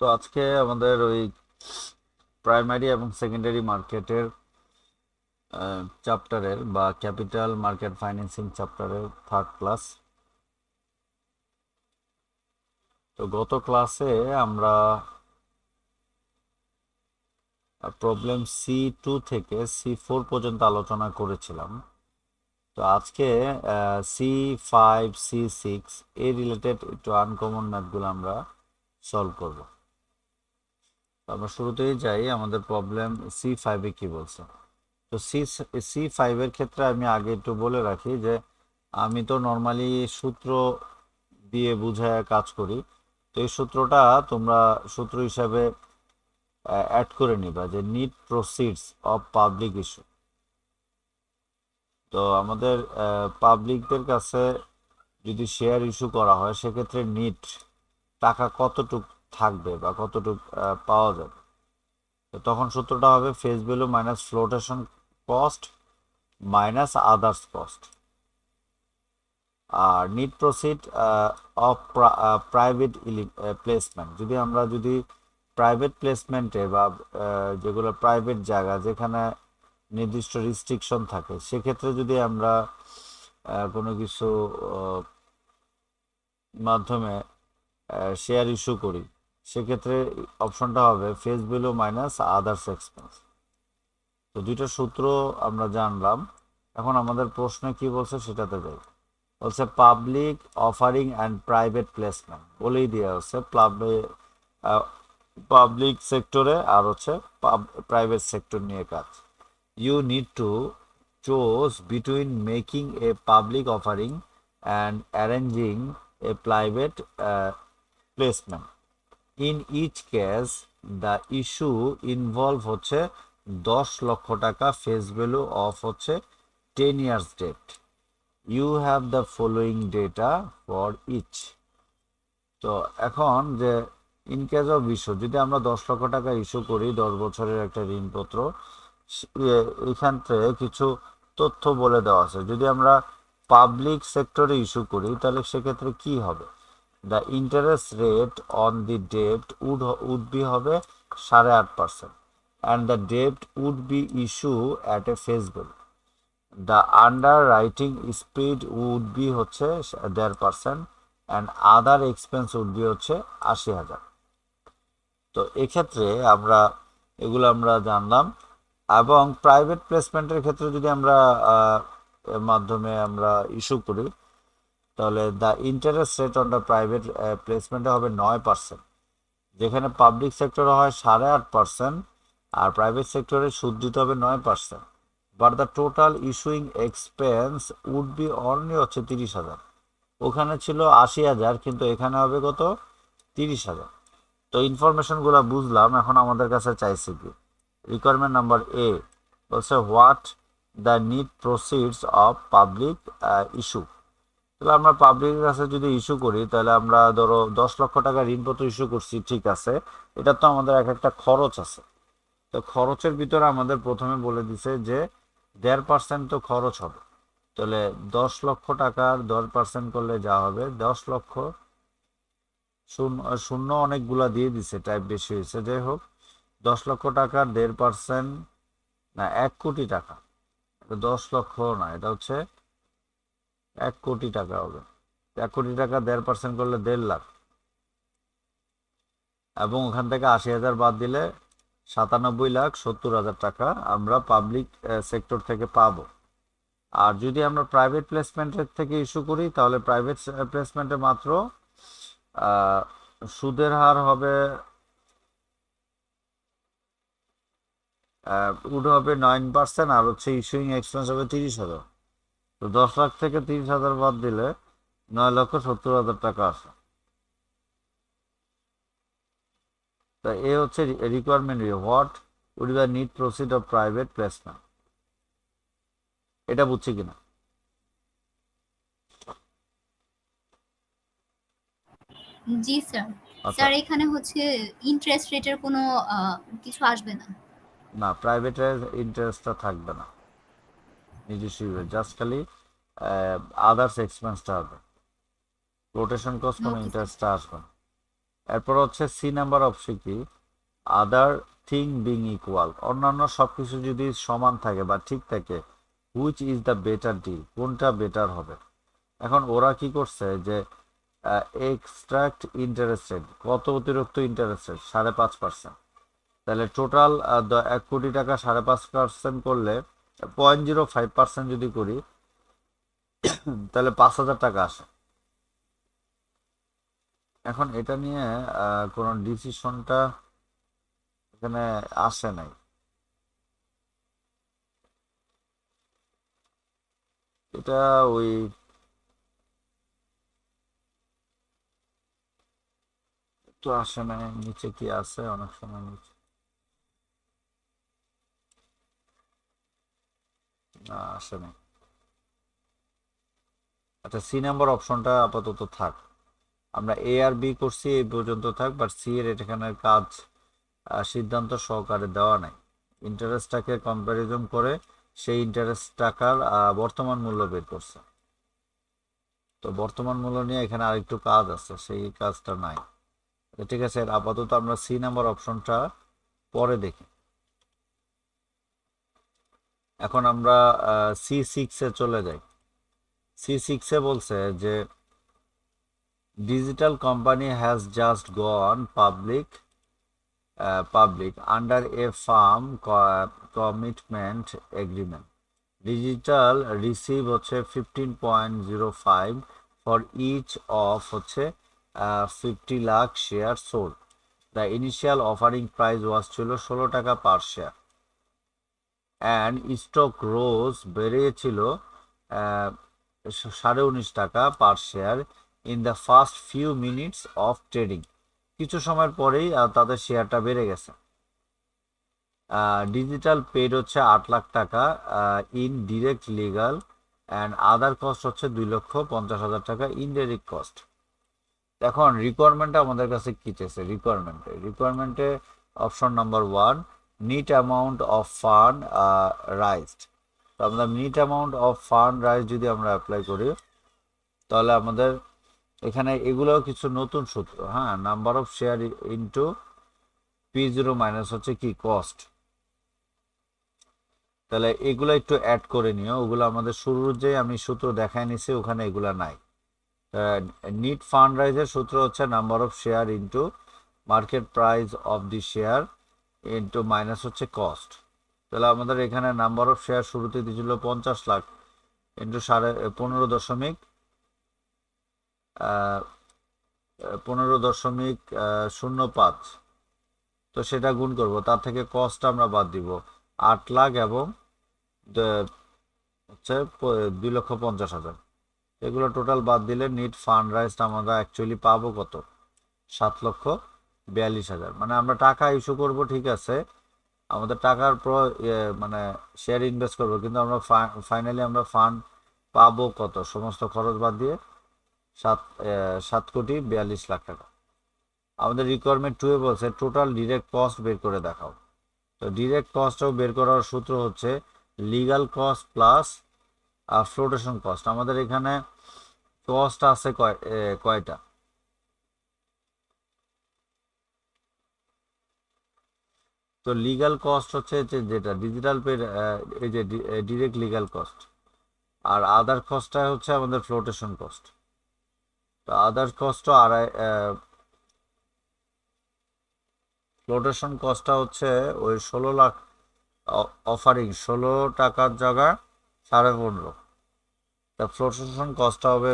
তো আজকে আমাদের ওই প্রাইমারি এবং সেকেন্ডারি মার্কেটের চ্যাপ্টারের বা ক্যাপিটাল মার্কেট ফাইন্যান্সিং চ্যাপ্টারের থার্ড ক্লাস। তো গত ক্লাসে আমরা প্রবলেম C2 থেকে C4 পর্যন্ত আলোচনা করেছিলাম। তো আজকে C5 C6 এই রিলেটেড একটু আনকমন ম্যাথগুলো আমরা সলভ করব। তো আমরা শুরুতেই যাই, আমাদের প্রবলেম C5-এ কি বলছে। তো C5-এর ক্ষেত্রে আমি আগে একটু বলে রাখি যে আমি তো নর্মালি সূত্র দিয়ে বুঝায় কাজ করি। তো এই সূত্রটা তোমরা সূত্র হিসাবে অ্যাড করে নিবা যে net proceeds of public issue. তো আমাদের পাবলিকদের কাছে যদি শেয়ার ইস্যু করা হয় সেক্ষেত্রে নিট টাকা কতটুক থাকবে বা কতটুক পাওয়া যাবে। তো তখন সূত্রটা হবে face value minus flotation cost minus others cost. আর net proceed of private placement, যদি প্রাইভেট প্লেসমেন্টে বা যেগুলো প্রাইভেট জায়গা যেখানে নির্দিষ্ট রিস্ট্রিকশন থাকে সেক্ষেত্রে যদি আমরা কোনো কিছু মাধ্যমে শেয়ার ইস্যু করি সেক্ষেত্রে অপশনটা হবে face value minus others expense. তো দুইটা সূত্র আমরা জানলাম। এখন আমাদের প্রশ্নে কি বলছে সেটাতে যাই। বলছে public offering and private placement বলেই দেওয়া হচ্ছে পাবলিক সেক্টরে আর হচ্ছে প্রাইভেট সেক্টর নিয়ে কাজ। You need to choose between making a public offering and arranging a private placement. In each case the issue involve হচ্ছে 10 লক্ষ টাকা ফেস ভ্যালু অফ হচ্ছে 10 years debt. You have the following data for each. তো এখন যে in case of issue, যদি আমরা 10 লক্ষ টাকা ইস্যু করি 10 বছরের একটা ঋণপত্র, এখান থেকে কিছু তথ্য বলে দেওয়া আছে। যদি আমরা পাবলিক সেক্টরে ইস্যু করি তাহলে সেক্ষেত্রে কি হবে। The interest rate on the ডেপ্ট উড বি হবে 8.5%, অ্যান্ড দ্য ডেপ্ট would be issue at a face value. The underwriting speed would be হচ্ছে 1.5%, and other expense would be হচ্ছে 80,000। তো এক্ষেত্রে এগুলো আমরা জানলাম। এবং প্রাইভেট প্লেসমেন্টের ক্ষেত্রে যদি আমরা এর মাধ্যমে আমরা ইস্যু করি তাহলে the interest rate on the private প্লেসমেন্টে হবে 9%, যেখানে পাবলিক সেক্টরে হয় 8.5%, আর প্রাইভেট সেক্টরে সুদ দিতে হবে 9%। But the total issuing expense would be only হচ্ছে 30,000। ওখানে ছিল 80,000 কিন্তু এখানে হবে কত, 30,000। তো ইনফরমেশনগুলো বুঝলাম। এখন আমাদের কাছে চাইছে কি, রিকোয়ারমেন্ট নাম্বার এ বলছে what the need proceeds of public issue. তাহলে আমরা পাবলিকের কাছে যদি ইস্যু করি তাহলে আমরা ধরো 10 লক্ষ টাকা ঋণপত্র ইস্যু করছি, ঠিক আছে। এটা তো আমাদের এক একটা খরচ আছে। তো খরচের ভিতরে আমাদের প্রথমে বলে দিছে যে 1.5% তো খরচ হবে। তাহলে 10 লক্ষ টাকার 10% করলে যা হবে 10 লক্ষ, শূন্য শূন্য অনেকগুলা দিয়ে দিছে, টাইপ বেশি হয়েছে, যাই হোক। 10 লক্ষ টাকার 1.5%, না 1 কোটি টাকা, 10 লক্ষ না, এটা হচ্ছে 1 কোটি টাকা হবে। 1 কোটি টাকা 1.5% করলে 1.5 লাখ, এবং ওখান থেকে 80,000 বাদ দিলে 97,70,000 টাকা আমরা পাবলিক সেক্টর থেকে পাবো। আর যদি আমরা প্রাইভেট প্লেসমেন্টের থেকে ইস্যু করি তাহলে প্রাইভেট প্লেসমেন্টে মাত্র আহ, সুদের হার হবে উড হবে 9%, আর হচ্ছে ইস্যুইং এক্সপেন্স হবে 30,000। তো 10 লাখ থেকে 30,000 বাদ দিলে 9,70,000 টাকা আসে। তা এ হচ্ছে requirement. What would be the need proceed of private placement, এটা বুঝছি কিনা। জি স্যার। আচ্ছা, স্যার এখানে হচ্ছে ইন্টারেস্ট রেটের কোনো কিছু আসবে না। না প্রাইভেটের ইন্টারেস্টটা থাকবে না, নিজস্ব জাস্ট খালি আদার্স এক্সপেন্সটা হবে, রোটেশন কস্ট কোনো ওকে স্যার। ইন্টারেস্টটা আসবে না। এরপর হচ্ছে সি নাম্বার অপশন কি, আদার থিং বিং ইকুয়াল, অন্যান্য সব কিছু যদি সমান থাকে বা ঠিক থাকে, which is the better deal, কোনটা বেটার হবে। এখন ওরা কি করছে যে এক্সট্রাক্ট ইন্টারেস্ট রেট, কত অতিরিক্ত ইন্টারেস্ট রেট, 5.5%। তাহলে টোটাল 1 কোটি টাকা 5.5% করলে 0.05% যদি করি তাহলে 5,000 টাকা আসে। এখন এটা নিয়ে কোনো ডিসিশনটা এখানে আসে নাই। এটা ওই তো আসে নাই, নিচে কি আছে অনেক সময় নিচে, না আসে নাই। আচ্ছা সি নাম্বার অপশনটা আপাতত থাক, আমরা এ আর বি করছি এই পর্যন্ত থাক, বাট সি এর এখানে কাজ সিদ্ধান্ত সহকারে দেওয়া নাই। ইন্টারেস্টটাকে কম্প্যারিজন করে সেই ইন্টারেস্ট টাকার বর্তমান মূল্য বের করছে। তো বর্তমান মূল্য নিয়ে এখানে আরেকটু কাজ আছে, সেই কাজটা নাই। তো ঠিক আছে, আপাতত আমরা সি নাম্বার অপশনটা পরে দেখি। এখন আমরা C6-এ চলে যাই। C6-এ বলছে যে digital company has just gone public under a firm commitment agreement. Digital receive হচ্ছে 15.05 ফর ইচ অফ হচ্ছে 50 lakh share sold. The initial offering price was ছিল 16 টাকা per share and stock rose বেড়েছিল 19.5 টাকা per share in the first few minutes of trading. কিছু সময়ের পরেই তাদের শেয়ারটা বেড়ে গেছে। ডিজিটাল পেড হচ্ছে 8 লাখ টাকা in direct legal and other cost হচ্ছে 2,50,000 টাকা ইনডাইরেক্ট কস্ট। এখন রিকোয়ারমেন্টটা আমাদের কাছে কি চেয়েছে, রিকোয়ারমেন্টে option number 1, net amount of fund raised. তো আমরা net amount of fund raise যদি আমরা অ্যাপ্লাই করি তাহলে আমাদের এখানে এগুলোও কিছু নতুন সূত্র, হ্যাঁ, number of share into P0 minus হচ্ছে কি কস্ট। তাহলে এগুলো একটু অ্যাড করে নিও, ওগুলো আমাদের শুরুর যে আমি সূত্র দেখায় নিছি ওখানে এগুলা নাই। নিট ফান্ড রাইজের সূত্র হচ্ছে number of share into market price of the share into minus হচ্ছে কস্ট। তাহলে আমাদের এখানে নাম্বার অফ শেয়ার শুরুতে দিয়েছিল 50 লাখ ইন্টু 15.05। তো সেটা গুণ করব, তার থেকে কস্ট আমরা বাদ দিব 8 লাখ এবং হচ্ছে 2,50,000। এগুলো টোটাল বাদ দিলে নিট ফান্ড রাইজটা আমরা অ্যাকচুয়ালি পাবো কত, 7,42,000। মানে আমরা টাকা ইস্যু করব ঠিক আছে, আমাদের টাকার মানে শেয়ার ইনভেস্ট করবো, কিন্তু আমরা ফাইনালি আমরা ফান্ড পাবো কত, সমস্ত খরচ বাদ দিয়ে 7,42,00,000 টাকা। আমাদের রিকোয়ারমেন্ট 2-এ বলছে টোটাল ডিরেক্ট কস্ট বের করে দেখাও। তো ডিরেক্ট কস্টও বের করার সূত্র হচ্ছে legal cost plus flotation cost. আমাদের এখানে কস্ট আছে কয়টা, তো লিগাল কস্ট হচ্ছে যেটা ডিজিটাল পে, এই যে ডিরেক্ট লিগাল কস্ট, আর আদার কস্টটা হচ্ছে আমাদের ফ্লোটেশন কস্ট। তো আদার কস্টও ফ্লোটেশন কস্টটা হচ্ছে ওই 16 লাখ অফারিং 16 টাকার জায়গায় 15.5। তা ফ্লোটেশন কস্টটা হবে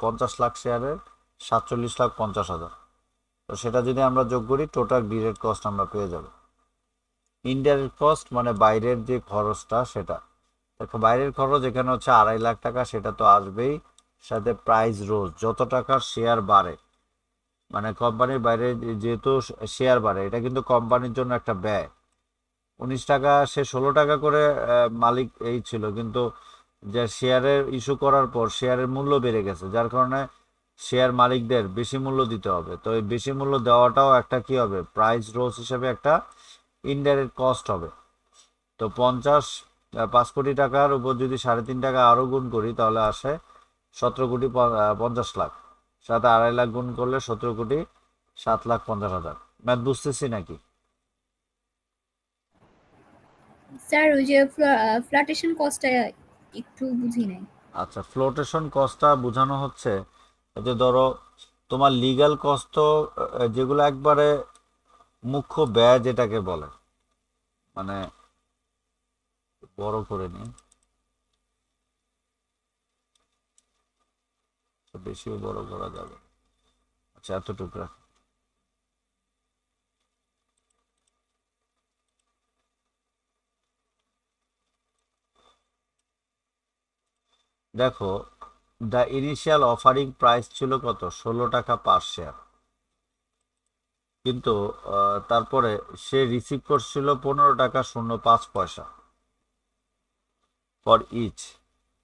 50 লাখ শেয়ারের 47,50,000। তো সেটা যদি আমরা যোগ করি টোটাল ডিরেক্ট কস্ট আমরা পেয়ে যাব। ইনডাইরেক্ট কস্ট মানে বাইরের যে খরচটা সেটা, দেখো বাইরের খরচ এখানে হচ্ছে 2.5 লাখ টাকা, সেটা তো আসবেই। সাথে প্রাইস রোজ, যত টাকার শেয়ার বাড়ে, মানে কোম্পানির বাইরে যেহেতু শেয়ার বাড়ে, এটা কিন্তু কোম্পানির জন্য একটা ব্যয়। 19 টাকা সে 16 টাকা করে মালিক এই ছিল, কিন্তু যে শেয়ারের ইস্যু করার পর শেয়ারের মূল্য বেড়ে গেছে, যার কারণে শেয়ার মালিকদের বেশি মূল্য দিতে হবে। তো এই বেশি মূল্য দেওয়াটাও একটা কি হবে, প্রাইস রোজ হিসেবে একটা ইনডাইরেক্ট কস্ট হবে। তো 5 কোটি টাকার উপর যদি 3.5 টাকা আরও গুণ করি তাহলে আসে 17,50,00,000। সাথে 2.5 লাখ গুণ করলে 17,50,000। ম্যাথ বুঝতেছি নাকি? স্যার ওই যে ফ্লাটেশন কস্টটা একটু বুঝি নাই। আচ্ছা, ফ্লোটেশন কস্টটা বোঝানো হচ্ছে এই যে ধরো তোমার লিগ্যাল কস্ট তো যেগুলো একবারে মুখ্য ব্যয় যেটাকে বলে, মানে বড় করে নি, বেশিও বড় করা যাবে। আচ্ছা, এতটুকু রাখি। দেখো, দ্য ইনিশিয়াল অফারিং প্রাইস ছিল কত? 16 টাকা পার শেয়ার। কিন্তু তারপরে সে রিসিভ করছিল 15 টাকা 05 পয়সা ফর ইচ।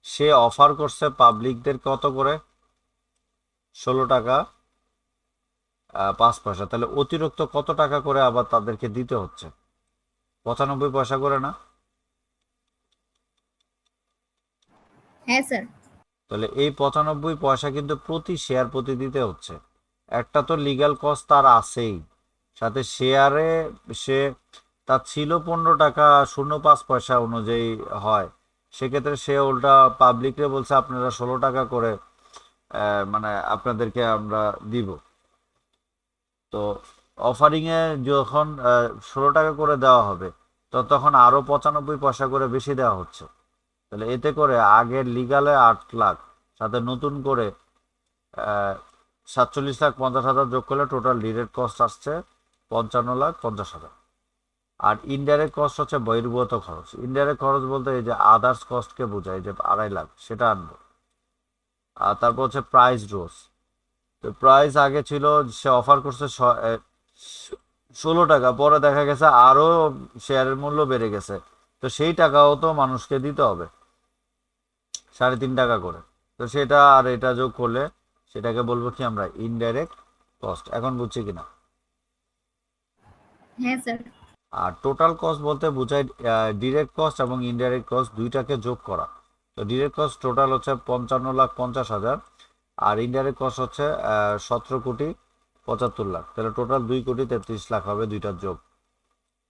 সে অফার করছে পাবলিকদের কত করে? 16 টাকা 5 পয়সা। তাহলে অতিরিক্ত কত টাকা করে আবার তাদেরকে দিতে হচ্ছে? 95 পয়সা করে না? হ্যাঁ স্যার। তাহলে এই 95 পয়সা কিন্তু প্রতি শেয়ার প্রতি দিতে হচ্ছে। একটা তো লিগ্যাল কস্ট তার আছেই, সাথে শেয়ারে সে তার ছিল 15 টাকা 05 পয়সা অনুযায়ী হয়। সেক্ষেত্রে সে উল্টা পাবলিকরে বলছে আপনারা 16 টাকা করে মানে আপনাদেরকে আমরা দিব। তো অফারিংয়ে যখন 16 টাকা করে দেওয়া হবে, তো তখন আরও 95 পয়সা করে বেশি দেওয়া হচ্ছে। তাহলে এতে করে আগের লিগালে 8 লাখ, সাথে নতুন করে 47,50,000 যোগ করলে টোটাল ডিরেক্ট কস্ট আসছে 55,50,000। আর ইনডাইরেক্ট কস্ট হচ্ছে বহির্ভূত খরচ। ইনডাইরেক্ট খরচ বলতে এই যে আদার্স কস্টকে বোঝায়, যে 2.5 লাখ সেটা আনবো। আর তারপর হচ্ছে প্রাইস রোজ। তো প্রাইস আগে ছিল, সে অফার করছে 16 টাকা, পরে দেখা গেছে আরো শেয়ারের মূল্য বেড়ে গেছে, তো সেই টাকাও তো মানুষকে দিতে হবে 3.5 টাকা করে। তো সেটা আর এটা যোগ করলে সেটাকে বলবো কি আমরা? Indirect cost. এখন বুঝছি কিনা? হ্যাঁ স্যার। আর টোটাল কস্ট বলতে বোঝায় ডিরেক্ট কস্ট এবং ইনডাইরেক্ট কস্ট দুইটাকে যোগ করা। তো ডিরেক্ট কস্ট টোটাল হচ্ছে 55,50,000, আর ইনডাইরেক্ট কস্ট হচ্ছে 17,75,00,000। তাহলে টোটাল 2,33,00,000 হবে দুইটার যোগ,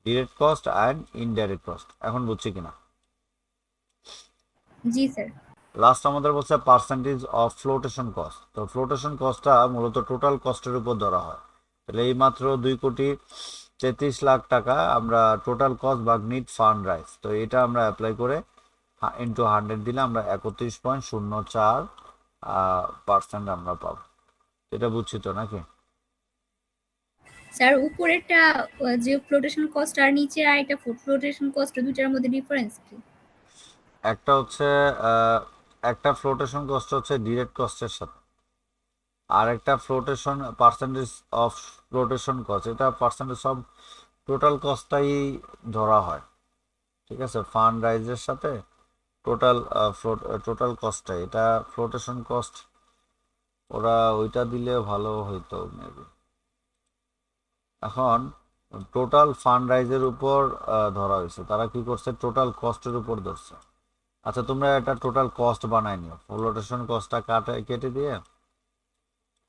direct cost and indirect cost. এখন বুঝছি কিনা? জি স্যার। লাস্ট আমাদের বলছে পার্সেন্টেজ অফ ফ্লোটেশন কস্ট। তো ফ্লোটেশন কস্টটা মূলত টোটাল কস্টের উপর ধরা হয়। তাহলে এই মাত্র 2,33,00,000 টাকা আমরা টোটাল কস্ট বা নিট ফান্ড রাইজ, তো এটা আমরা অ্যাপ্লাই করে ইন্টু 100 দিলে আমরা 31.04% আমরা পাবো। এটা বুঝছি তো নাকি? স্যার উপরেরটা যে ফ্লোটেশন কস্ট আর নিচে আরেকটা ফ্লোটেশন কস্ট, দুইটার মধ্যে ডিফারেন্স কি? একটা হচ্ছে একটা ফ্লোটেশন কস্ট হচ্ছে ডিরেক্ট কস্টের সাথে, আর একটা flotation percentage of flotation cost, এটা পার্সেন্টেজ অফ টোটাল কস্টটাই ধরা হয়। ঠিক আছে, ফান্ড রাইজের সাথে টোটাল টোটাল কস্টটাই, এটা ফ্লোটেশন কস্ট। ওরা ওইটা দিলে ভালো হইতো মেবি। এখন টোটাল ফান্ড রাইজের উপর ধরা হয়েছে, তারা কি করছে? টোটাল কস্টের উপর ধরছে। আচ্ছা, তোমরা এটা টোটাল কস্ট বানাই নিও, ফ্লোটেশন কস্টটা কেটে দিয়ে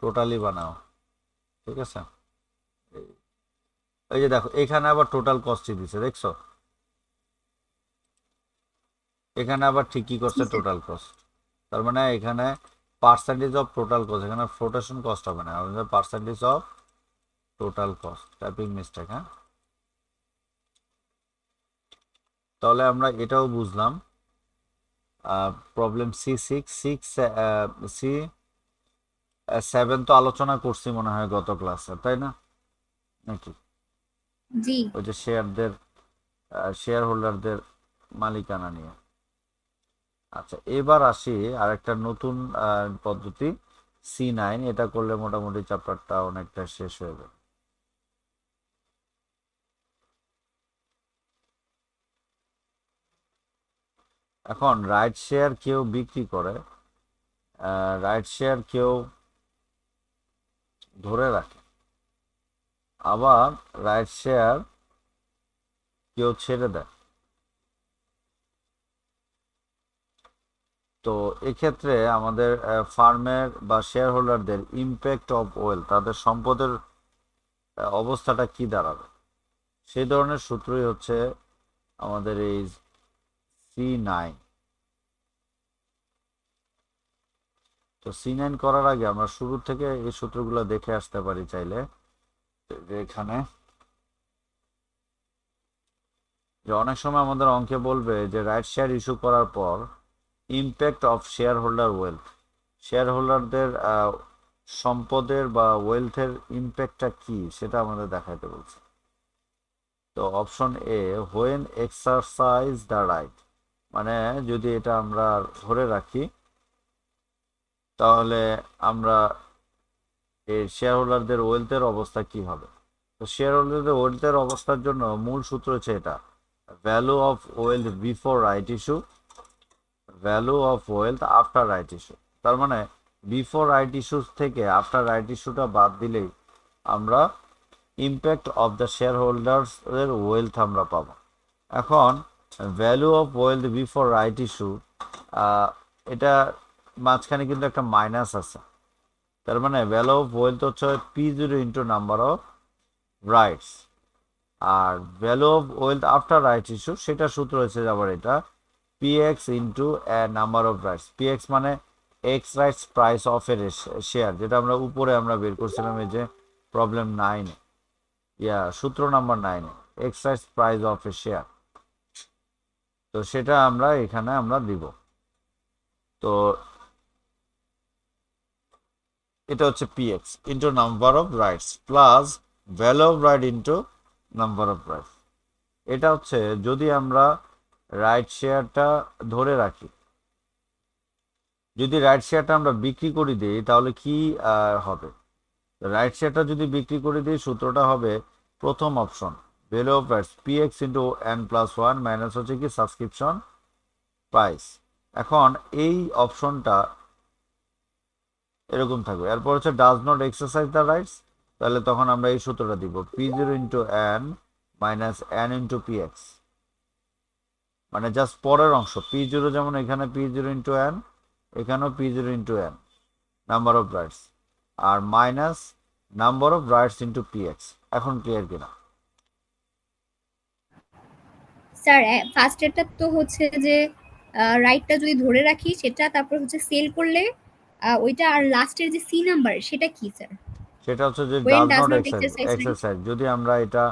টোটালি বানাও। ঠিক আছে, এই যে দেখো এখানে আবার টোটাল কস্টই দিছে, দেখছো? এখানে আবার ঠিকই জি করছে স্যার। Total cost. তার মানে এখানে পার্সেন্টেজ অফ টোটাল কস্ট, এখানে ফ্লোটেশন কস্ট হবে না, percentage of total cost. Typing mistake, হ্যাঁ। তাহলে আমরা এটাও বুঝলাম। প্রবলেম সি7 তো আলোচনা করছি মনে হয় গত ক্লাসে, তাই না? নাকি জি। ওই যে শেয়ার হোল্ডারদের মালিকানা নিয়ে। আচ্ছা, এবার আসি আরেকটা নতুন পদ্ধতি, সি9। এটা করলে মোটামুটি চ্যাপ্টারটা অনেকটা শেষ হয়ে যাবে। এখন রাইট শেয়ার কেউ বিক্রি করে, রাইট শেয়ার কেউ ধরে রাখে, আবার রাইট শেয়ার কেউ ছেড়ে দেয়। তো এক্ষেত্রে আমাদের ফার্মের বা শেয়ার হোল্ডারদের ইম্প্যাক্ট অফ ওয়েলথ, তাদের সম্পদের অবস্থাটা কি দাঁড়াবে, সেই ধরনের সূত্রই হচ্ছে আমাদের এই C9। তো C9 করার আগে আমরা শুরু থেকে এই সূত্রগুলো দেখে আসতে পারি চাইলে। যে এখানে যে অনেক সময় আমাদের অঙ্কে বলবে যে রাইট শেয়ার ইস্যু করার পর impact of share holder wealth, share হোল্ডারদের সম্পদের বা ওয়েলথের ইম্প্যাক্টটা কি সেটা আমাদের দেখাতে বলছে। তো option A, when exercise the right, মানে যদি এটা আমরা ধরে রাখি তাহলে আমরা এই শেয়ার হোল্ডারদের ওয়েলথের অবস্থা কি হবে। তো শেয়ার হোল্ডারদের ওয়েলথের অবস্থার জন্য মূল সূত্র হচ্ছে এটা, value of wealth before right issue, value of wealth after right issue. তার মানে বিফোর রাইট ইস্যু থেকে আফটার রাইট ইস্যুটা বাদ দিলেই আমরা impact of the share holders এর ওয়েলথ আমরা পাবো। এখন value of wealth before right issue, এটা মাঝখানে কিন্তু একটা মাইনাস আছে। তার মানে ভ্যালু অফ ওয়েলথ হচ্ছে P0 into number of rights, আর value of wealth after right issue সেটা সূত্র হচ্ছে আবার এটা PX into number of rights. PX মানে এক্স রাইটস প্রাইস অফ এর শেয়ার, যেটা আমরা উপরে আমরা বের করছিলাম এই যে প্রবলেম 9, সূত্র number 9, x rights price of A share. তো সেটা আমরা এখানে আমরা দিব। তো এটা হচ্ছে PX into number of rights plus value of right into number of rights. এটা হচ্ছে যদি আমরা রাইট শেয়ারটা ধরে রাখি, যদি রাইট শেয়ারটা আমরা বিক্রি করে দিই তাহলে কি হবে। রাইট শেয়ারটা যদি বিক্রি করে দিই সূত্রটা হবে প্রথম option, value of rights PX into N+1 minus হচ্ছে কি সাবস্ক্রিপশন প্রাইস। এখন এই অপশনটা এরকম থাকবে, এরপর হচ্ছে does not exercise the rights, তাহলে তখন আমরা এই সূত্রটা দিব P0 into N minus N into PX, মানে জাস্ট পরের অংশ P0 যেমন এখানে P0 ইন্টু N, এখানেও P0 into N number of rights, আর minus number of rights into PX। এখন ক্লিয়ার কিনা? স্যার ফার্স্ট এরটা তো হচ্ছে যে রাইটটা যদি ধরে রাখি সেটা, তারপর হচ্ছে সেল করলে ওইটা, আর লাস্টের যে সি নাম্বার সেটা কি স্যার? সেটা হচ্ছে যে when does does not not exercise right. Exercise, যদি আমরা এটা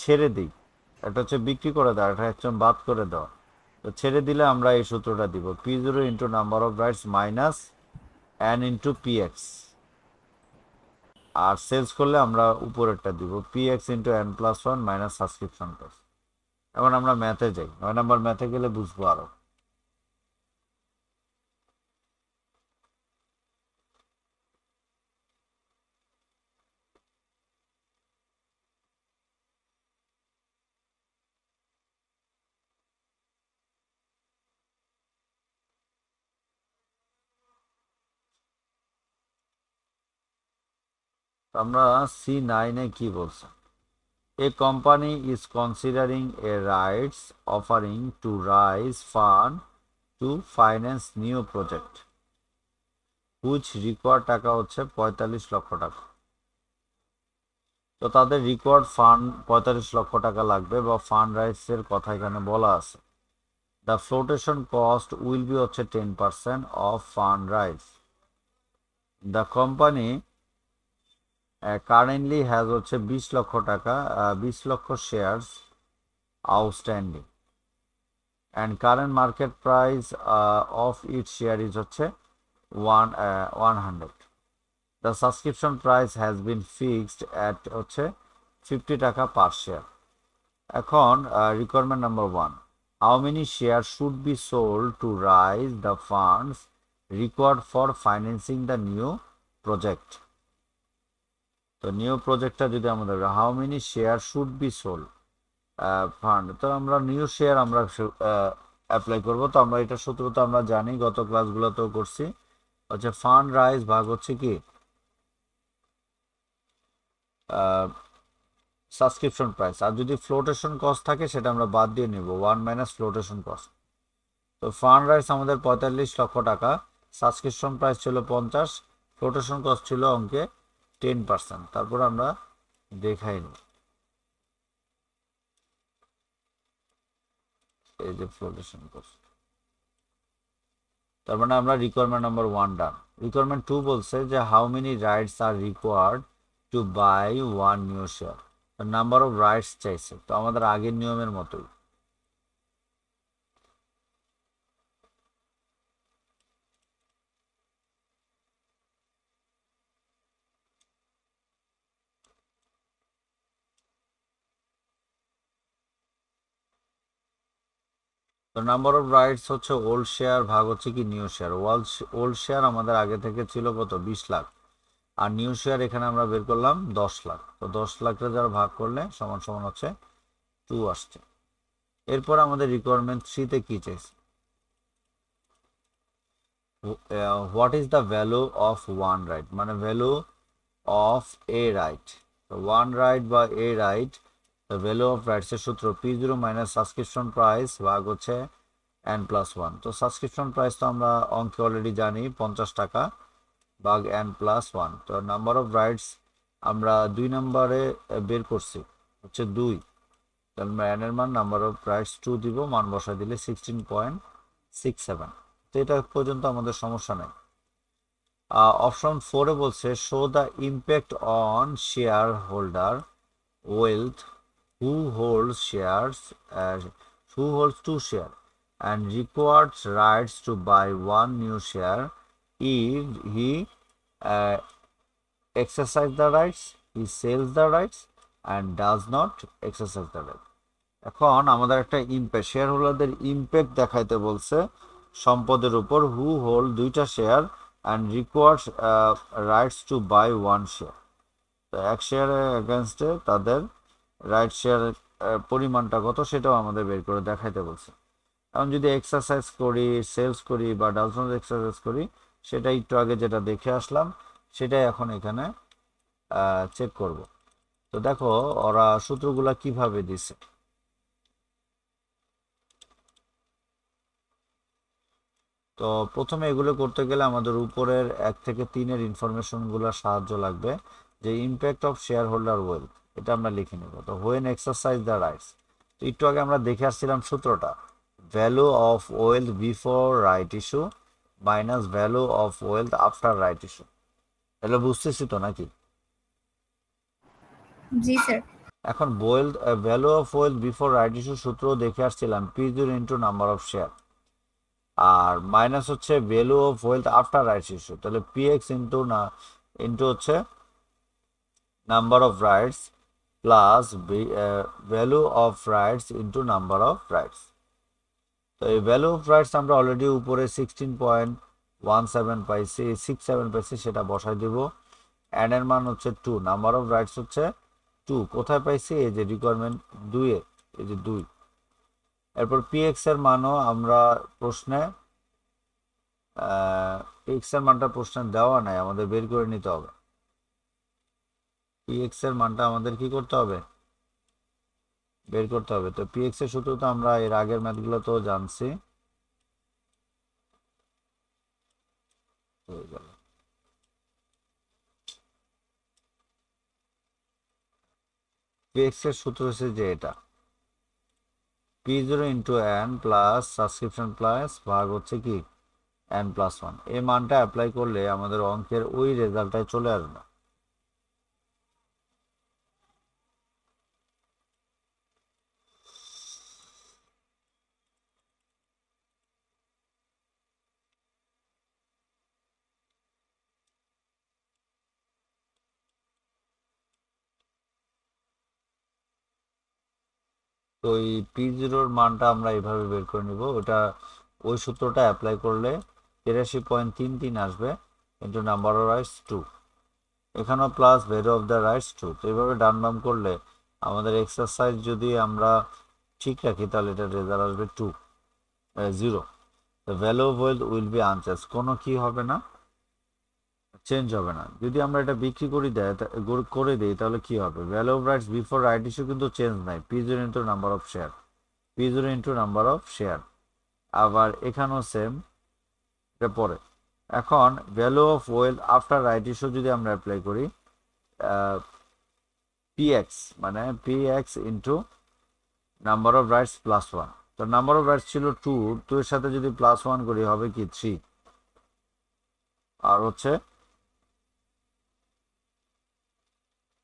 ছেড়ে দিই, এটা হচ্ছে বিক্রি করে দেওয়া, এটা হচ্ছে বাদ করে দেওয়া। তো ছেড়ে দিলে আমরা এই সূত্রটা দিব P0 into number of rights minus N into PX, আর সেলস করলে আমরা উপরেরটা দিব PX into N+1 minus subscription cost. এখন আমরা ম্যাথে যাই, 9 নম্বর ম্যাথে গেলে বুঝবো আরো। আমরা C9-এ কি বলছি, a company is considering a rights offering to raise fund to finance new project which require টাকা হচ্ছে 45 লক্ষ টাকা। তো তাদের রিকোয়ার্ড ফান্ড 45 লক্ষ টাকা লাগবে বা ফান্ড রাইজের কথা এখানে বলা আছে। The flotation cost will be হচ্ছে 10% of fund rise. The company currently has হচ্ছে 20 লক্ষ টাকা, 20 লক্ষ shares outstanding, and current market price of it share is হচ্ছে 100। The subscription price has been fixed at হচ্ছে 50 টাকা পার শেয়ার। এখন requirement number 1, how many share should be sold to rise the funds required for financing the new project. তো new প্রজেক্টটা যদি আমাদের how many share should be sold fund, তো আমরা new share আমরা অ্যাপ্লাই করব। তো আমরা এটা সূত্র তো আমরা জানি, গত ক্লাসগুলোতেও করছি, হচ্ছে ফান্ড রাইজ ভাগ হচ্ছে কি সাবস্ক্রিপশন প্রাইস, আর যদি ফ্লোটেশন কস্ট থাকে সেটা আমরা বাদ দিয়ে নিব 1 মাইনাস ফ্লোটেশন কস্ট। তো ফান্ড রাইস আমাদের 45 লক্ষ টাকা, সাবস্ক্রিপশন প্রাইস ছিল 50, ফ্লোটেশন কস্ট ছিল অঙ্কে 10%। তারপর আমরা দেখাই নিই এই যে ফ্লোটেশন কস্ট। তার মানে আমরা রিকোয়ারমেন্ট নাম্বার 1 ডান। রিকোয়ারমেন্ট 2 বলছে যে how many rights are required to buy one new share, number of rights চাইছে, তো আমাদের আগের নিয়মের মতোই। তো নাম্বার অফ রাইটস হচ্ছে ওল্ড শেয়ার ভাগ হচ্ছে কি নিউ শেয়ার। ওল্ড শেয়ার আমাদের আগে থেকে ছিল কত, 20 লাখ, আর নিউ শেয়ার এখানে আমরা বের করলাম 10 লাখ। তো 10 লাখটা যারা ভাগ করলে সমান সমান হচ্ছে 2 আসছে। এরপর আমাদের রিকোয়ারমেন্ট 3-তে কি চাইছে, what is the value of one right, মানে ভ্যালু অফ এ রাইট। তো ওয়ান রাইট বা এ রাইট, দ্য ভ্যালু অফ রাইটসের সূত্র P0 মাইনাস সাবস্ক্রিপশন প্রাইস ভাগ হচ্ছে n+1। তো সাবস্ক্রিপশন প্রাইস তো আমরা অঙ্কে অলরেডি জানি 50 টাকা ভাগ n+1। তো নাম্বার অফ রাইটস আমরা 2 নম্বরে বের করছি হচ্ছে 2, তাহলে আমরা n এর মান নাম্বার অফ রাইটস 2 দিব, মান বসায় দিলে 16.67। তো এটা পর্যন্ত আমাদের সমস্যা নেই। অপশন 4-এ বলছে show the impact on share holder wealth who holds shares, who holds 2 shares and requires rights to buy 1 new share if he uh, exercise the rights, he sells the rights and does not exercise the rights। এখন আমাদের একটা impact, share হোল্ডারদের impact দেখাইতে বলছে সম্পদের উপর, who hold 2টা share and requires rights to buy 1 share. তো 1 শেয়ারের এগেনস্টে তাদের রাইট শেয়ারের পরিমাণটা কত সেটাও আমাদের বের করে দেখাইতে বলছে। এখন যদি এক্সারসাইজ করি, সেলস করি বা ডালসন এক্সারসাইজ করি, সেটা একটু আগে যেটা দেখে আসলাম সেটাই এখন এখানে চেক করব। তো দেখো ওরা সূত্রগুলা কিভাবে দিছে। তো প্রথমে এগুলো করতে গেলে আমাদের উপরের 1 থেকে 3-এর ইনফরমেশনগুলো সাহায্য লাগবে, যে impact of share holder wealth, এটা আমরা লিখে নেব। তো হোয়েন এক্সারসাইজ দ্য রাইটস, তো একটু আগে আমরা দেখে আসছিলাম সূত্রটা, value of wealth before right issue minus value of wealth after right issue. তাহলে বুঝতেছি তো নাকি? জি স্যার। এখন value of wealth before right issue সূত্র দেখে আসছিলাম P0 into number of share, আর মাইনাস হচ্ছে value of wealth after rights issue, তাহলে PX ইন্টু হচ্ছে number of rights plus value of rights into number of rights. তো এই value of rights আমরা অলরেডি উপরে 16.17 পাইছি, 67 পাইছি, সেটা বসাই দিব। এন এর মান হচ্ছে 2, নাম্বার অফ রাইটস হচ্ছে 2, কোথায় পাইছি, এই যে রিকোয়ারমেন্ট 2-এ, এই যে 2। এরপর PX এর মানও আমরা প্রশ্নে PX এর মানটা প্রশ্নে দেওয়া নাই, আমাদের বের করে নিতে হবে। PX এর মানটা আমাদের কি করতে হবে, বের করতে হবে। তো PX এর সূত্র তো আমরা এর আগের ম্যাথগুলো তো জানছি, হয়ে গেল। PX এর সূত্র হচ্ছে যে এটা P0 into n plus subscription plus ভাগ হচ্ছে কি n+1। এই মানটা অ্যাপ্লাই করলে আমাদের অঙ্কের ওই রেজাল্টটাই চলে আসবে। তো এই P0-র মানটা আমরা এইভাবে বের করে নিব, ওটা ওই সূত্রটা অ্যাপ্লাই করলে 83.33 আসবে ইন্টু নাম্বার অফ রাইটস 2, এখানেও plus value of the rights 2। তো এইভাবে ডান বাম করলে আমাদের এক্সারসাইজ যদি আমরা ঠিক রাখি তাহলে এটা রেজাল্ট আসবে 0। The value of wealth will be unchange, কোনো কি হবে না, চেঞ্জ হবে না। যদি আমরা এটা বিক্রি করে দিই তাহলে কি হবে, value of rights before right issue কিন্তু চেঞ্জ নাই, P0 into number of share, P0 into number of share. আবার এখানেও সেম, এটা পরে। এখন value of wealth after right issue যদি আমরা অ্যাপ্লাই করি, পিএক্স মানে PX into number of rights plus one. তো নাম্বার অফ রাইটস ছিল টু, টু এর সাথে যদি প্লাস ওয়ান করি হবে কি থ্রি, আর হচ্ছে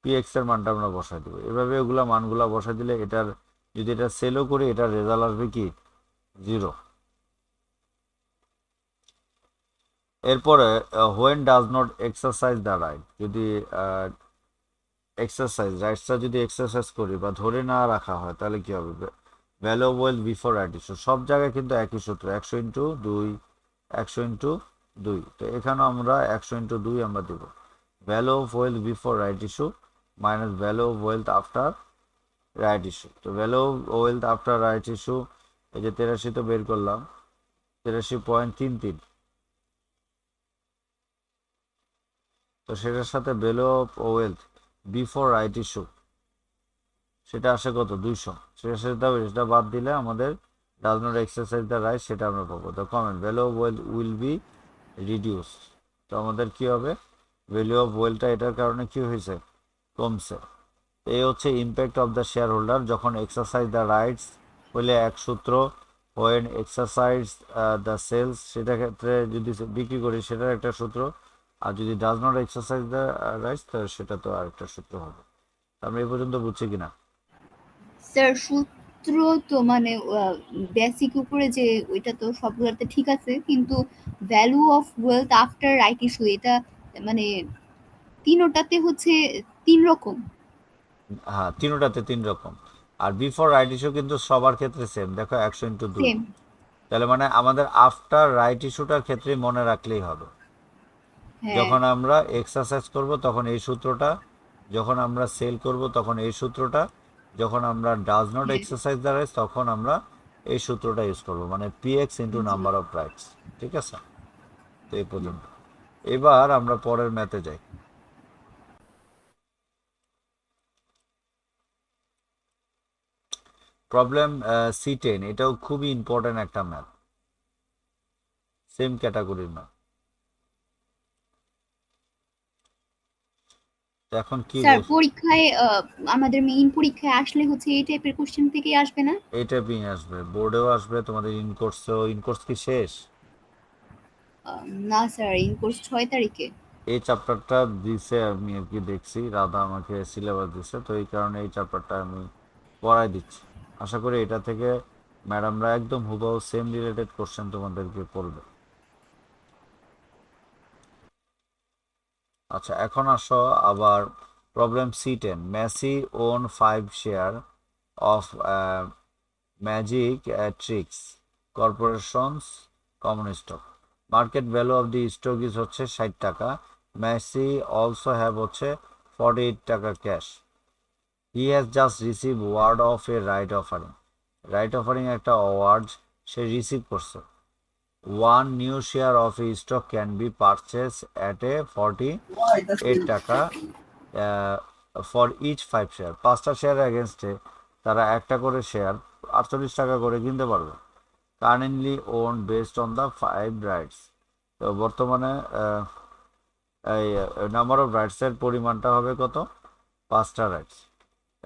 পিএক্স এর মানটা আমরা বসাই দেবো। এভাবে ওগুলা মানগুলা বসাই দিলে এটার, যদি এটা সেলও করি এটার রেজাল্ট আসবে কি জিরো। এরপরে when does not exercise the right, যদি এক্সারসাইজ রাইটসটা যদি এক্সারসাইজ করি বা ধরে না রাখা হয় তাহলে কি হবে, value of wealth before right issue. সব জায়গায় কিন্তু একই সূত্র, 100 × 2, 100 × 2। তো এখানেও আমরা 100 × 2 আমরা দেবো। Value of wealth before right issue minus value of wealth after right issue. তো value of wealth after right issue, এই যে 83 তো বের করলাম, 83.33। তো সেটার সাথে value of wealth before right issue সেটা আসে কত 200। সেটা বাদ দিলে আমাদের does not exercise the right সেটা আমরা পাবো। তো comment value of wealth will be reduce. তো আমাদের কি হবে, ভ্যালু অফ ওয়েলথটা এটার কারণে কি হয়েছে, কমছে। এই হচ্ছে impact of the share holder যখন এক্সারসাইজ দ্য রাইটস হইলে এক সূত্র, হোয়েন এক্সারসাইজ দ্য সেলস সেটা ক্ষেত্রে যদি বিক্রি করি সেটার একটা সূত্র, আর যদি does not exercise the rights তো সেটা তো আরেকটা সূত্র হবে। আমরা এই পর্যন্ত বুঝছি কিনা? স্যার সূত্র তো মানে বেসিক উপরে যে ওইটা তো সবগুলোতে ঠিক আছে, কিন্তু value of wealth after right issue এটা মানে তিনোটাতে হচ্ছে তিন রকম। হ্যাঁ, তিনোটাতে তিন রকম। আর বিফোর রাইট ইস্যু কিন্তু সবার ক্ষেত্রে সেম, দেখো 100 × 2। সেম। তাহলে মানে আমাদের আফটার রাইট ইস্যুটার ক্ষেত্রে মনে রাখলেই হবে, হ্যাঁ। যখন আমরা এক্সারসাইজ করব তখন এই সূত্রটা, যখন আমরা সেল করব তখন এই সূত্রটা, যখন আমরা ডাজ নট হ্যাঁ। এক্সারসাইজ দ্বারা তখন আমরা এই সূত্রটা ইউজ করব, মানে PX into G. Number of rights. ঠিক আছে, তো এই পর্যন্ত। এবার আমরা পরের ম্যাথে যাই। প্রবলেম C10, এটাও খুবই ইম্পর্ট্যান্ট একটা ম্যাথ, সেম ক্যাটাগরির ম্যাথ। এখন কি স্যার বল, পরীক্ষায় আমাদের মেইন পরীক্ষায় আসলে হচ্ছে এই টাইপের কোশ্চেন থেকেই আসবে না? এইটা বিং আসবে, বোর্ডেও আসবে, তোমাদের ইনকোর্সেও। ইনকোর্স কি শেষ? না স্যার, ইন কোর্স 6 তারিখে। এই চ্যাপ্টারটা দিছে, আমি আর কি দেখছি, রাধা আমাকে সিলেবাস দিছে, তো এই কারণে এই চ্যাপ্টারটা আমি পড়াই দিচ্ছি। আশা করি এটা থেকে ম্যাডামরা একদম হুবহু সেম রিলেটেড কোশ্চেন তোমাদেরকে করবে। আচ্ছা, এখন আসো আবার problem C10। Messi own 5 share of magic tricks corporations common stock. Market value of the stock is হচ্ছে 60 টাকা। মেসি অলসো হ্যাভ হচ্ছে 48 টাকা cash. He has just receive word of a right offering. Right offering একটা award সে receive করছে। One new share of a stock can be purchase at a 48 টাকা for each 5 share. 5টা শেয়ারের এগেনস্টে তারা একটা করে শেয়ার 48 টাকা করে কিনতে পারবে। Currently own based on the 5 rights. তো বর্তমানে এই নাম্বার অফ রাইটসের পরিমাণটা হবে কত, 5টা রাইটস।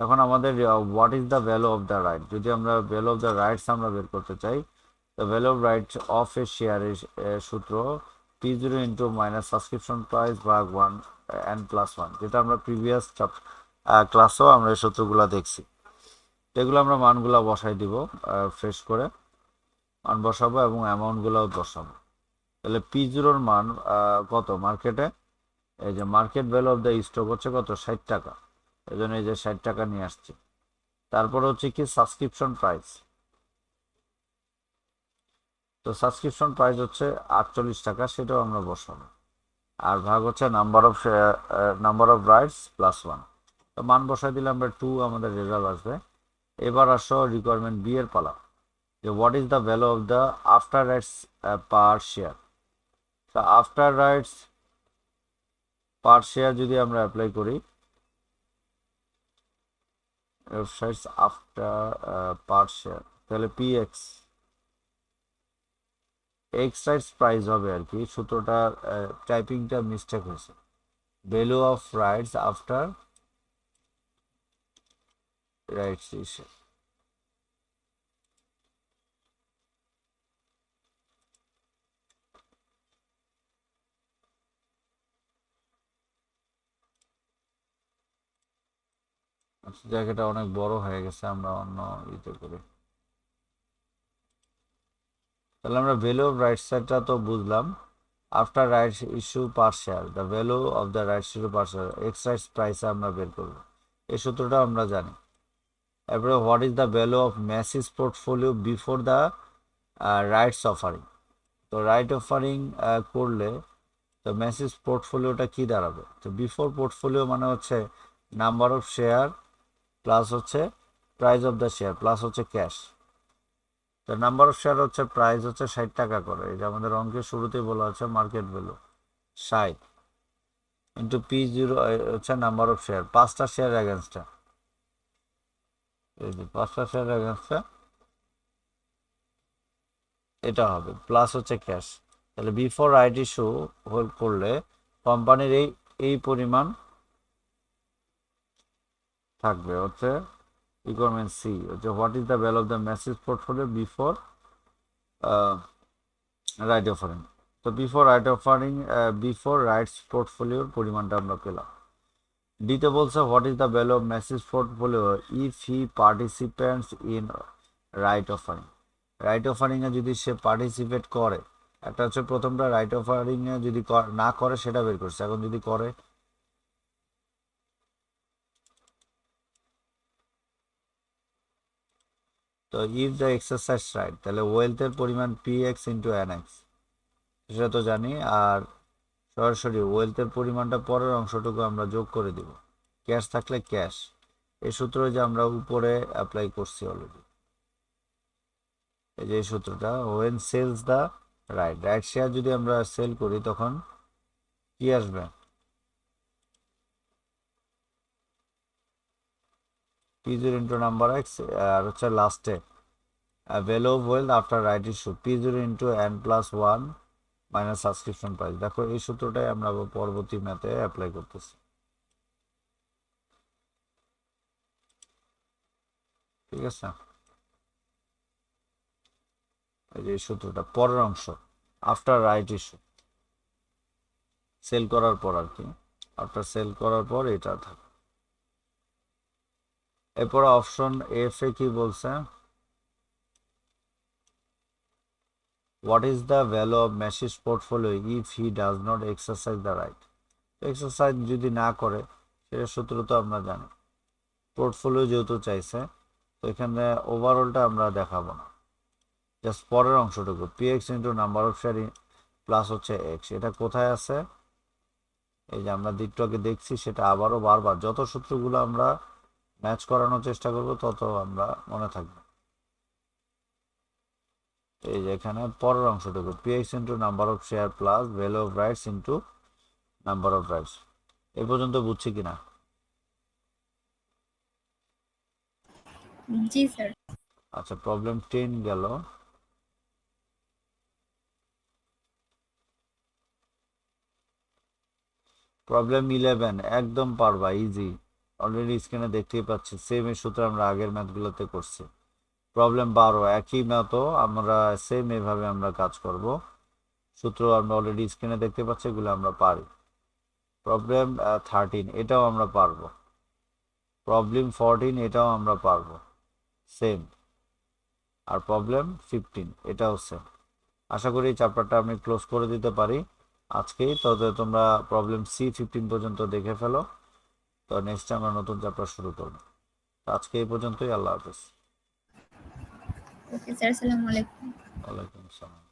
এখন আমাদের what is the value of the right, যদি আমরা ভ্যালু অফ দ্য রাইটস আমরা বের করতে চাই, তো ভ্যালু অফ রাইট অফ এ শেয়ারের সূত্র P0 into minus subscription price ভাগ 1 n+1, যেটা আমরা প্রিভিয়াস ক্লাসেও আমরা এই সূত্রগুলো দেখছি। তো এগুলো আমরা মানগুলো বসাই দিব, ফ্রেশ করে মান বসাবো এবং অ্যামাউন্টগুলোও বসাবো। তাহলে P0-র মান কত মার্কেটে, এই যে market value of the stock হচ্ছে কত 60 টাকা, এই জন্য এই যে 60 টাকা নিয়ে আসছি। তারপর হচ্ছে কি সাবস্ক্রিপশন প্রাইস, তো সাবস্ক্রিপশন প্রাইস হচ্ছে 48 টাকা, সেটাও আমরা বসাবো। আর ভাগ হচ্ছে নাম্বার অফ রাইটস প্লাস 1। তো মান বসাই দিলে আমরা 2 আমাদের রেজাল্ট আসবে। এবার আসো রিকোয়ারমেন্ট বি এর পালা, যে what is the value of the after rights per share. তো আফটার রাইটস পার শেয়ার যদি আমরা অ্যাপ্লাই করি, ওয়েবসাইটস আফটার পার শেয়ার, তাহলে পিএক্স এক্স রাইটস প্রাইস হবে আর কি, সূত্রটা টাইপিংটা মিস্টেক হয়েছে। Value of rights after rights issue. আচ্ছা, জায়গাটা অনেক বড় হয়ে গেছে, আমরা অন্য ইতে করি। তাহলে আমরা ভ্যালু অফ রাইটস টা তো বুঝলাম। After rights issue per share, the value of the rights issue per share, ex rights price আমরা বের করবো, এই সূত্রটা আমরা জানি। এরপরে what is the value of Massey's portfolio before the rights offering. তো রাইট অফারিং করলে তো ম্যাসিস পোর্টফোলিওটা কি দাঁড়াবে? তো বিফোর পোর্টফোলিও মানে হচ্ছে নাম্বার অফ শেয়ার প্লাস হচ্ছে price of the share plus হচ্ছে ক্যাশ। তো নাম্বার অফ শেয়ার হচ্ছে প্রাইস হচ্ছে 60 টাকা করে, এই যে আমাদের অঙ্কের শুরুতেই বলা হচ্ছে মার্কেট ভ্যালু 60 ইন্টু P0 হচ্ছে নাম্বার অফ শেয়ার, 5টা শেয়ার এগেনস্টটা, এই যে 5টা শেয়ার এগেনস্টটা এটা হবে, প্লাস হচ্ছে ক্যাশ। তাহলে বিফোর রাইট ইস্যু হোল্ড করলে কোম্পানির এই এই পরিমাণ থাকবে হচ্ছে রিকোয়ারমেন্ট সি হচ্ছে what is the value of the message portfolio before right offering. তো before right offering before rights পোর্টফোলিওর পরিমাণটা আমরা পেলাম। ডিতে বলছে what is the value of message portfolio if he participants in right offering. Right অফারিংয়ে যদি সে পার্টিসিপেট করে, একটা হচ্ছে প্রথমটা রাইট অফারিংয়ে যদি না করে সেটা বের করছে, এখন যদি করে, তো ইফ দ্য এক্সারসাইজ রাইট, তাহলে ওয়েলথের পরিমাণ P x into N x, সেটা তো জানি। আর সরাসরি ওয়েলথের পরিমাণটা পরের অংশটুকু আমরা যোগ করে দিব, ক্যাশ থাকলে ক্যাশ, এই সূত্র যে আমরা উপরে অ্যাপ্লাই করছি অলরেডি, এই যে এই সূত্রটা when sells the right, right share যদি আমরা সেল করি তখন কি আসবে? P0 ইন্টু নাম্বার এক্স, আর হচ্ছে লাস্টে value of wealth after right issue P0 into n+1 minus subscription price. দেখো এই সূত্রটাই আমরা পরবর্তী ম্যাথে অ্যাপ্লাই করতেছি, ঠিক আছে? এই যে এই সূত্রটা পরের অংশ আফটার রাইট ইস্যু, সেল করার পর আর কি, আফটার সেল করার পর এটা থাকে। এরপর অপশন এফ এ কি বলছে? What is the value of Messi's portfolio if he does not exercise the right. Exercise যদি না করে, সেটা সূত্র তো আমরা জানি। পোর্টফোলিও যেহেতু চাইছে, তো এখানে ওভারঅলটা আমরা দেখাবো না, জাস্ট পরের অংশটুকু P x into number of share plus হচ্ছে এক্স। এটা কোথায় আছে? এই যে আমরা দিকটাকে দেখছি, সেটা আবারও বারবার যত সূত্রগুলো আমরা ম্যাচ করানোর চেষ্টা করব তত আমরা মনে থাকবে। এই যে এখানে পরের অংশটুকু P x into number of share plus value of rights into number of rights. এই পর্যন্ত বুঝছি কিনা? জি স্যার। আচ্ছা, প্রবলেম 10 গেল। প্রবলেম 11 একদম পারবা, ইজি। অলরেডি স্ক্রিনে দেখতেই পাচ্ছি, সেম এই সূত্র আমরা আগের ম্যাথগুলোতে করছি। প্রবলেম 12 একই মতো আমরা সেম এভাবে আমরা কাজ করব, সূত্র আমরা অলরেডি স্ক্রিনে দেখতে পাচ্ছি, এগুলো আমরা পারি। প্রবলেম 13 এটাও আমরা পারবো। প্রবলেম 14 এটাও আমরা পারবো, সেম। আর প্রবলেম 15 এটাও সেম। আশা করি এই চ্যাপ্টারটা আমি ক্লোজ করে দিতে পারি আজকেই। তবে তোমরা প্রবলেম C15 পর্যন্ত দেখে ফেলো, তো নেক্সট আমরা নতুন চ্যাপ্টার শুরু করবো। আজকে এই পর্যন্তই, আল্লাহ হাফেজ। ওকে স্যার, আসসালামু আলাইকুম। ওয়ালাইকুম আসসালাম।